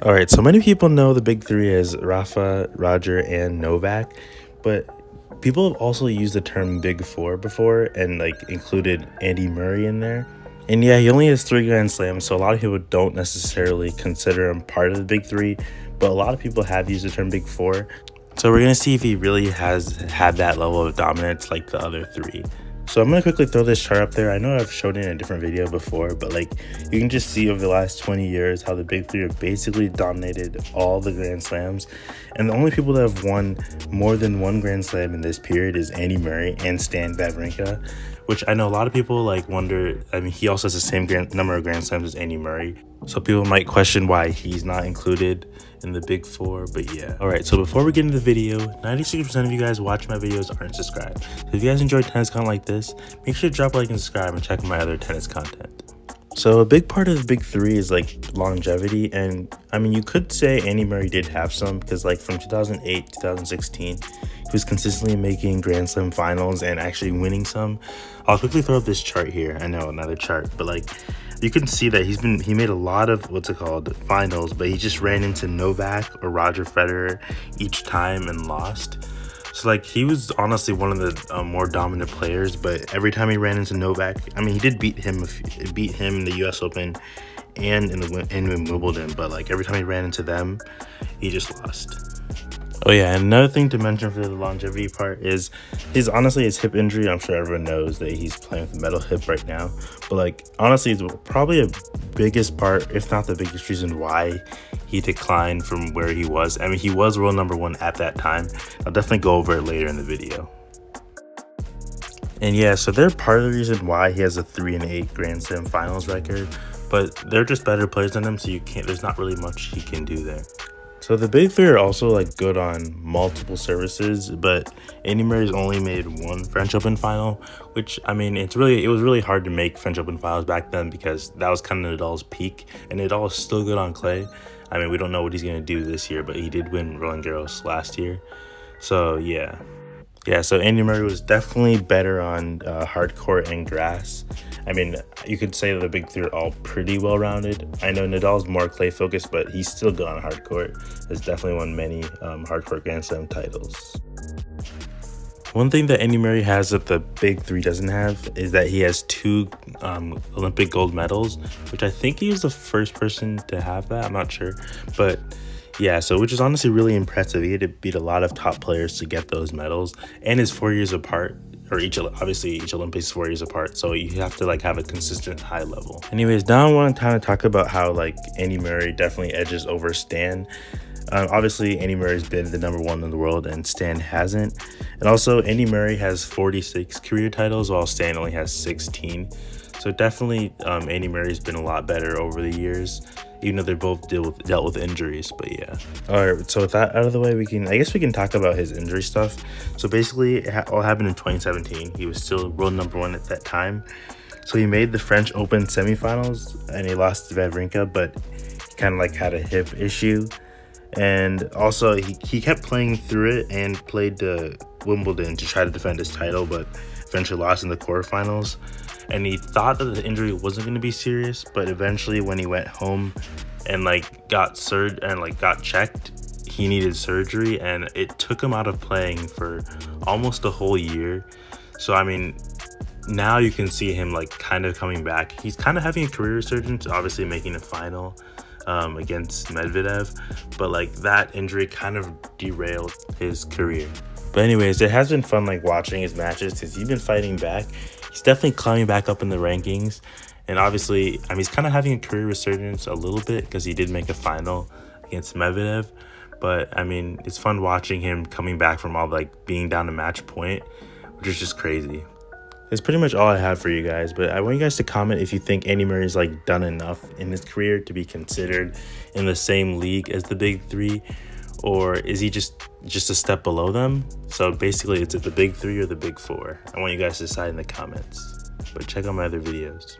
All right, so many people know the big three as Rafa, Roger, and Novak, but people have also used the term big four before and like included Andy Murray in there. And yeah, he only has 3 Grand Slams, so a lot of people don't necessarily consider him part of the big three, but a lot of people have used the term big four. So we're gonna see if he really has had that level of dominance like the other three. So I'm gonna quickly throw this chart up there. I know I've showed it in a different video before, but like you can just see over the last 20 years how the big three have basically dominated all the Grand Slams. And the only people that have won more than 1 Grand Slam in this period is Andy Murray and Stan Wawrinka, which I know a lot of people like wonder. I mean, he also has the same number of Grand Slams as Andy Murray. So people might question why he's not included in the big four, but yeah. All right, so before we get into the video, 96% of you guys watching my videos aren't subscribed. So if you guys enjoy tennis content like this, make sure to drop a like and subscribe and check out my other tennis content. So a big part of the big three is like longevity, and I mean, you could say Andy Murray did have some, because like from 2008 2016 he was consistently making Grand Slam finals and actually winning some. I'll quickly throw up this chart here. I know, another chart, but like you can see that he made a lot of finals, but he just ran into Novak or Roger Federer each time and lost. So like he was honestly one of the more dominant players, but every time he ran into Novak, I mean, he did beat him in the US Open and in Wimbledon, but like every time he ran into them, he just lost. Oh yeah, and another thing to mention for the longevity part is his hip injury. I'm sure everyone knows that he's playing with a metal hip right now, but like honestly, it's probably a biggest part, if not the biggest reason why he declined from where he was. I mean, he was world number one at that time. I'll definitely go over it later in the video. And yeah, so they're part of the reason why he has a 3-8 Grand Slam finals record, but they're just better players than him, so there's not really much he can do there. So the big three are also like good on multiple services, but Andy Murray's only made one French Open final, which I mean, it was really hard to make French Open finals back then, because that was kind of Nadal's peak, and Nadal is still good on clay. I mean, we don't know what he's gonna do this year, but he did win Roland Garros last year. So yeah, so Andy Murray was definitely better on hard court and grass. I mean, you could say that the big three are all pretty well rounded. I know Nadal's more clay focused, but he's still good on hard court. Has definitely won many hard court Grand Slam titles. One thing that Andy Murray has that the big three doesn't have is that he has 2 Olympic gold medals, which I think he was the first person to have that. I'm not sure, but yeah, so which is honestly really impressive. He had to beat a lot of top players to get those medals, and is 4 years apart, or each Olympics is 4 years apart, so you have to like have a consistent high level. Anyways, now I want to kind of talk about how like Andy Murray definitely edges over Stan. Obviously Andy Murray's been the number one in the world and Stan hasn't, and also Andy Murray has 46 career titles while Stan only has 16. So definitely Andy Murray's been a lot better over the years, even though they're both dealt with injuries. But yeah. All right, so with that out of the way, I guess we can talk about his injury stuff. So basically it all happened in 2017. He was still world number one at that time. So he made the French Open semifinals and he lost to Wawrinka, but he kind of like had a hip issue. And also he kept playing through it and played to Wimbledon to try to defend his title, but eventually lost in the quarterfinals. And he thought that the injury wasn't going to be serious, but eventually when he went home and like got checked, he needed surgery, and it took him out of playing for almost a whole year. So I mean, now you can see him like kind of coming back. He's kind of having a career resurgence, obviously making a final against Medvedev, but like that injury kind of derailed his career. But anyways, it has been fun like watching his matches, because he's been fighting back. He's definitely climbing back up in the rankings, and obviously I mean, he's kind of having a career resurgence a little bit because he did make a final against Medvedev. But I mean, it's fun watching him coming back from all like being down to match point, which is just crazy. That's pretty much all I have for you guys, but I want you guys to comment if you think Andy Murray's like done enough in his career to be considered in the same league as the big three, or is he just a step below them? So basically, it's the big three or the big four. I want you guys to decide in the comments, but check out my other videos.